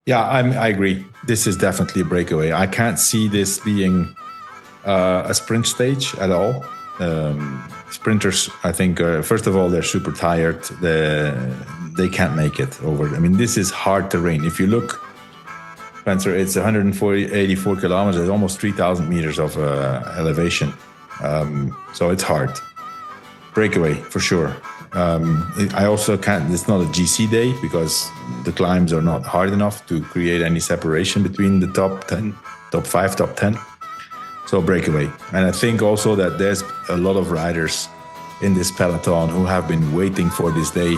Yeah, I agree. This is definitely a breakaway. I can't see this being a sprint stage at all. Sprinters, I think, first of all, they're super tired. They can't make it over. I mean, this is hard terrain. If you look, Spencer, it's 184 kilometers. It's almost 3,000 meters of elevation. So it's hard. Breakaway, for sure. I also can't, it's not a GC day because the climbs are not hard enough to create any separation between the top 10, top 5, top 10. So breakaway. And I think also that there's a lot of riders in this peloton who have been waiting for this day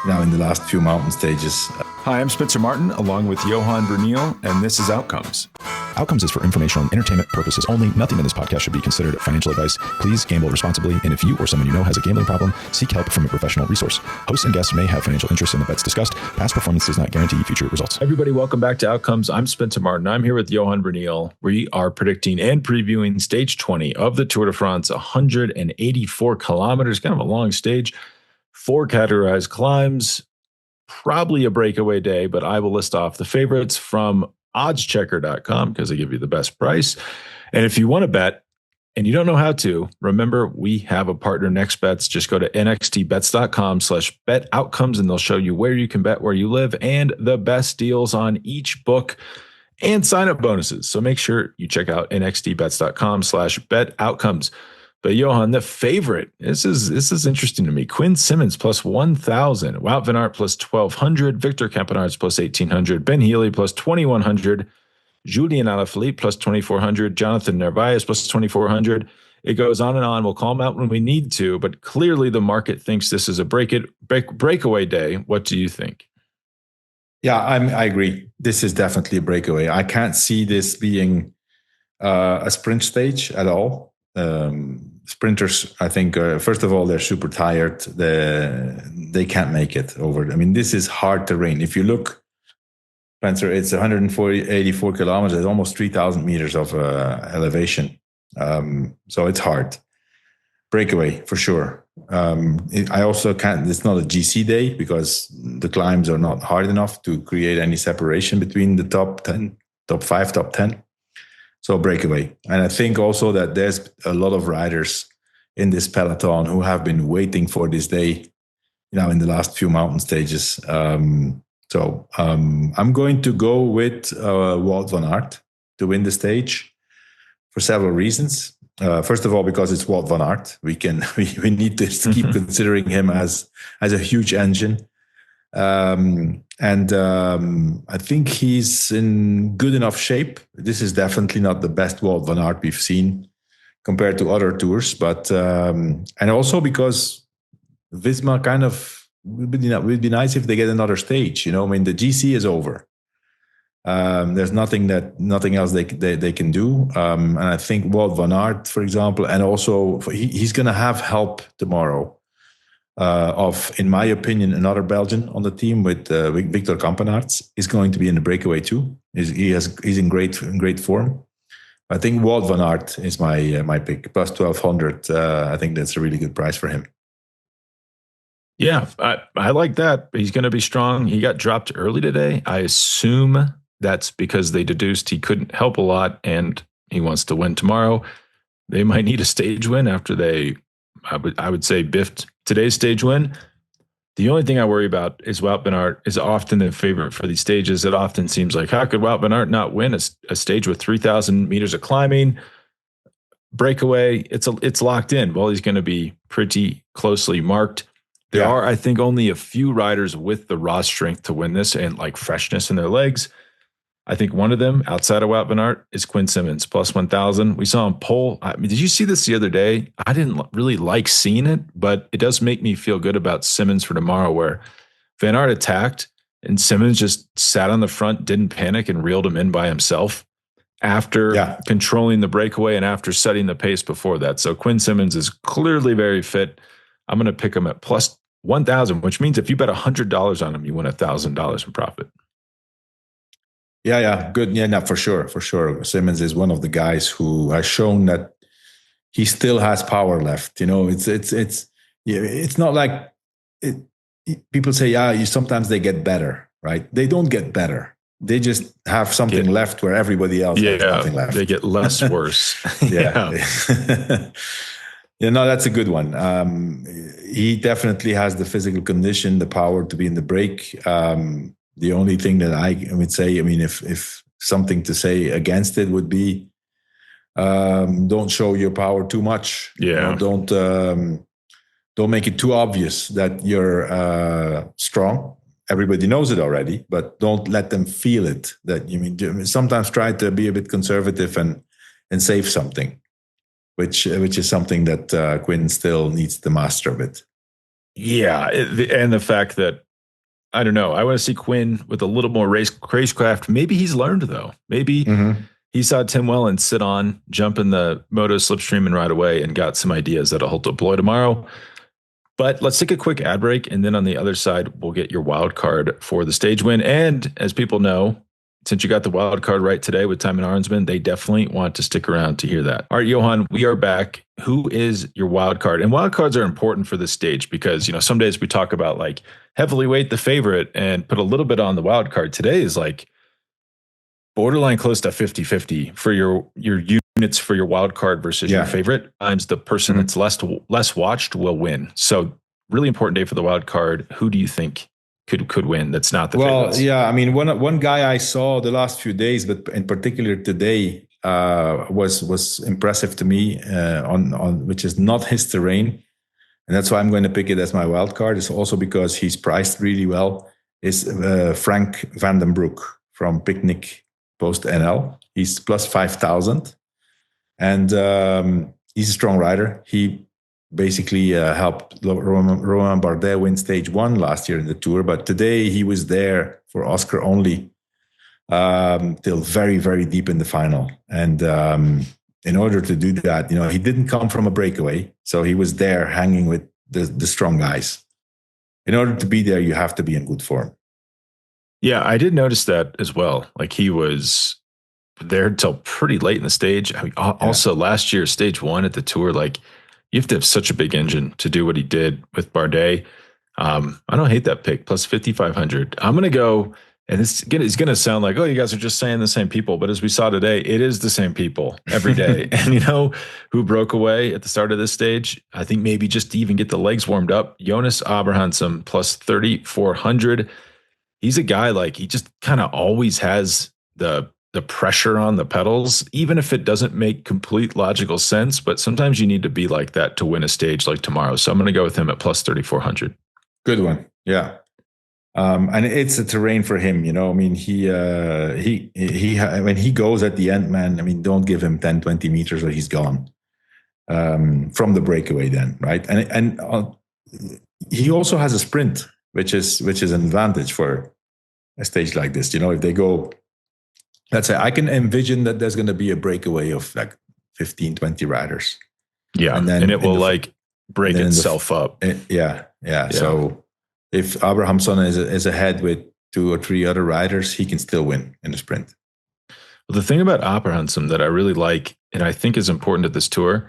now in the last few mountain stages. Hi, I'm Spencer Martin, along with Johan Bruyneel, and this is Outcomes. Outcomes is for informational and entertainment purposes only. Nothing in this podcast should be considered financial advice. Please gamble responsibly, and if you or someone you know has a gambling problem, seek help from a professional resource. Hosts and guests may have financial interest in the bets discussed. Past performance does not guarantee future results. Everybody, welcome back to Outcomes. I'm Spencer Martin. I'm here with Johan Bruyneel. We are predicting and previewing Stage 20 of the Tour de France, 184 kilometers, kind of a long stage, 4 categorized climbs. Probably a breakaway day, but I will list off the favorites from oddschecker.com because they give you the best price. And if you want to bet and you don't know how to, remember, we have a partner, NextBets. Just go to nxtbets.com/bet-outcomes and they'll show you where you can bet where you live and the best deals on each book and sign-up bonuses. So make sure you check out nxtbets.com/bet-outcomes. But Johan, the favorite, this is interesting to me. Quinn Simmons plus 1,000, Wout van Aert plus 1,200, Victor Campenaerts plus 1,800, Ben Healy plus 2,100, Julian Alaphilippe plus 2,400, Jonathan Narvaez plus 2,400. It goes on and on. We'll call them out when we need to, but clearly the market thinks this is a breakaway day. What do you think? Yeah, I agree. This is definitely a breakaway. I can't see this being a sprint stage at all. Sprinters, I think, first of all, they're super tired. They can't make it over. I mean, this is hard terrain. If you look, Spencer, it's 184 kilometers. It's almost 3,000 meters of elevation. So it's hard. Breakaway, for sure. I also can't, it's not a GC day because the climbs are not hard enough to create any separation between the top 10, top 5, top 10. So breakaway. And I think also that there's a lot of riders in this peloton who have been waiting for this day now in the last few mountain stages. I'm going to go with Wout van Aert to win the stage for several reasons. First of all, because it's Wout van Aert. We need to keep considering him as a huge engine. I think he's in good enough shape. This is definitely not the best Wout van Aert we've seen compared to other tours, but and also because Visma kind of would be nice if they get another stage. You know, I mean, the GC is over. There's nothing else they can do. And I think Wout van Aert, for example, and also he's going to have help tomorrow. In my opinion, another Belgian on the team with Victor Campenaerts is going to be in the breakaway too. He's in great form. I think Wout van Aert is my pick, plus 1,200. I think that's a really good price for him. Yeah, I like that. He's going to be strong. He got dropped early today. I assume that's because they deduced he couldn't help a lot and he wants to win tomorrow. They might need a stage win after they, I would say, biffed today's stage win. The only thing I worry about is Wout van Aert is often the favorite for these stages. It often seems like, how could Wout van Aert not win a stage with 3,000 meters of climbing? Breakaway, it's locked in. Well, he's going to be pretty closely marked. There are, I think, only a few riders with the raw strength to win this and like freshness in their legs. I think one of them, outside of Wout van Aert, is Quinn Simmons, plus 1,000. We saw him pole. I mean, did you see this the other day? I didn't really like seeing it, but it does make me feel good about Simmons for tomorrow, where Van Aert attacked and Simmons just sat on the front, didn't panic, and reeled him in by himself after controlling the breakaway and after setting the pace before that. So Quinn Simmons is clearly very fit. I'm going to pick him at plus 1,000, which means if you bet $100 on him, you win $1,000 in profit. Yeah, good. Yeah, no, for sure. Simmons is one of the guys who has shown that he still has power left. You know, it's not like people say, sometimes they get better, right? They don't get better. they just have something left where everybody else has nothing left. They get less worse. Yeah. No, that's a good one. He definitely has the physical condition, the power to be in the break. The only thing that I would say, I mean, if something to say against it would be, don't show your power too much. Yeah. Don't make it too obvious that you're strong. Everybody knows it already, but don't let them feel it. That sometimes try to be a bit conservative and save something, which is something that Quinn still needs to master a bit. Yeah, and the fact that, I don't know, I want to see Quinn with a little more racecraft. Maybe he's learned, though. Maybe he saw Tim Wellen sit on, jump in the moto slipstream and ride away, and got some ideas that'll help deploy tomorrow. But let's take a quick ad break, and then on the other side, we'll get your wild card for the stage win. And as people know, since you got the wild card right today with Thymen Arnsman, they definitely want to stick around to hear that. All right, Johan, we are back. Who is your wild card? And wild cards are important for this stage because, some days we talk about like heavily weight the favorite and put a little bit on the wild card. Today is like borderline close to 50-50 for your units for your wild card versus your favorite. Times the person that's less watched will win. So really important day for the wild card. Who do you think could win? That's not the favorites. Yeah. I mean, one guy I saw the last few days, but in particular today, was impressive to me on which is not his terrain, and that's why I'm going to pick it as my wild card. It's also because he's priced really well. Is Frank van den Broek from Picnic Post NL. He's plus 5,000, and he's a strong rider. He basically helped Romain Bardet win stage 1 last year in the Tour, but today he was there for Oscar only till very, very deep in the final. And in order to do that, he didn't come from a breakaway, so he was there hanging with the strong guys. In order to be there, you have to be in good form. Yeah, I did notice that as well. Like he was there until pretty late in the stage. I mean, also last year, stage 1 at the Tour, like you have to have such a big engine to do what he did with Bardet. I don't hate that pick, plus 5,500. I'm going to go, and it's going to sound like, oh, you guys are just saying the same people. But as we saw today, it is the same people every day. And who broke away at the start of this stage? I think maybe just to even get the legs warmed up, Jonas Abrahamsson plus 3,400. He's a guy like he just kind of always has the pressure on the pedals, even if it doesn't make complete logical sense. But sometimes you need to be like that to win a stage like tomorrow. So I'm going to go with him at plus 3,400. Good one. Yeah. And it's a terrain for him, I mean, he when he goes at the end, man, I mean, don't give him 10, 20 meters or he's gone from the breakaway then. Right. And he also has a sprint, which is an advantage for a stage like this. If they go, let's say I can envision that there's going to be a breakaway of like 15, 20 riders. Yeah. And it will break itself up. Yeah. So if Abrahamsson is ahead with 2 or 3 other riders, he can still win in the sprint. Well, the thing about Abrahamsson that I really like, and I think is important at this Tour,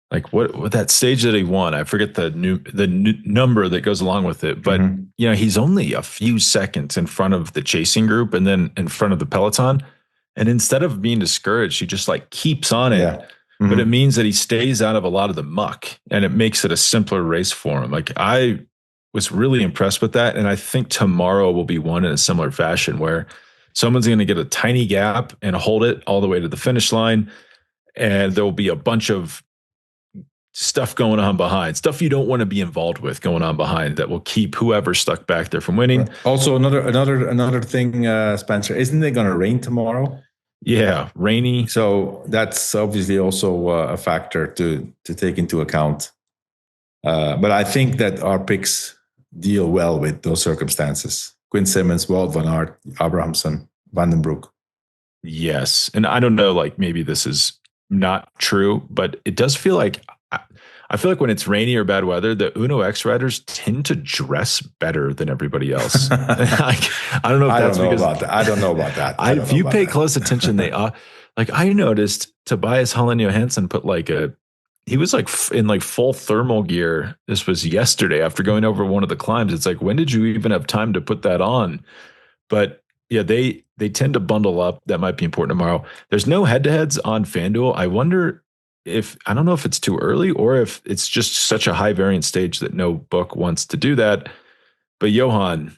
like what that stage that he won, I forget the number that goes along with it, but he's only a few seconds in front of the chasing group and then in front of the peloton. And instead of being discouraged, he just like keeps on it. Yeah. Mm-hmm. But it means that he stays out of a lot of the muck, and it makes it a simpler race for him. Like I was really impressed with that. And I think tomorrow will be one in a similar fashion where someone's going to get a tiny gap and hold it all the way to the finish line. And there'll be a bunch of stuff going on behind, stuff you don't want to be involved with going on behind that will keep whoever stuck back there from winning. Also, another thing, Spencer, isn't it going to rain tomorrow? Yeah, rainy. So that's obviously also a factor to take into account. But I think that our picks deal well with those circumstances. Quinn Simmons, Wout van Aert, Abrahamsson, Van den Broek. Yes. And I don't know, like maybe this is not true, but it does feel like, I feel like when it's rainy or bad weather, the Uno X riders tend to dress better than everybody else. I don't know if that's because I don't know about that. If you pay close attention, they are like, I noticed Tobias Holland Johansson put he was like in like full thermal gear. This was yesterday after going over one of the climbs. It's like, when did you even have time to put that on? But Yeah, they tend to bundle up. That might be important tomorrow. There's no head-to-heads on FanDuel. I wonder if, I don't know if it's too early or if it's just such a high variance stage that no book wants to do that. But Johan,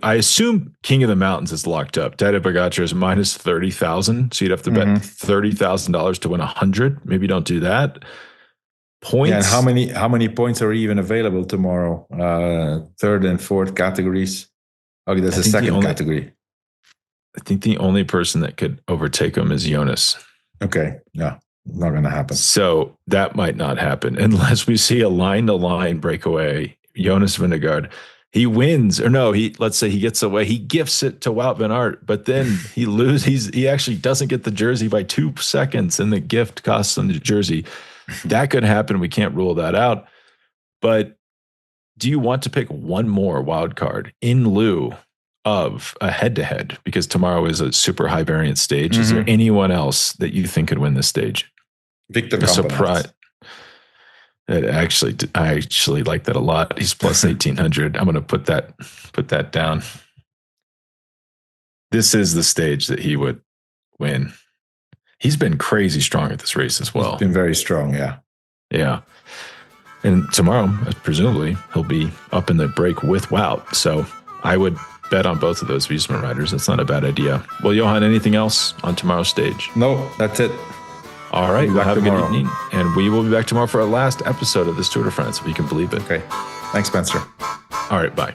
I assume King of the Mountains is locked up. Tadej Pogacar is minus 30,000. So you'd have to bet $30,000 to win 100. Maybe don't do that. Points. Yeah, and how many points are even available tomorrow? Third and fourth categories. Okay, there's a second category. I think the only person that could overtake him is Jonas. Okay, yeah, not going to happen. So that might not happen unless we see a line-to-line breakaway. Jonas Vingegaard, he wins, or no, let's say he gets away. He gifts it to Wout van Aert, but then he loses. He actually doesn't get the jersey by 2 seconds, and the gift costs him the jersey. That could happen. We can't rule that out. But do you want to pick one more wild card in lieu of a head-to-head? Because tomorrow is a super high variance stage. Is there anyone else that you think could win this stage? Victor a surprise. I actually like that a lot. He's plus 1,800. I'm going to put that down. This is the stage that he would win. He's been crazy strong at this race as well. He's been very strong, yeah. Yeah. And tomorrow, presumably, he'll be up in the break with Wout. So I would bet on both of those Wiesmann riders. That's not a bad idea. Well, Johan, anything else on tomorrow's stage? No, that's it. All right. We'll have a good evening. And we will be back tomorrow for our last episode of this Tour de France, if you can believe it. Okay. Thanks, Spencer. All right. Bye.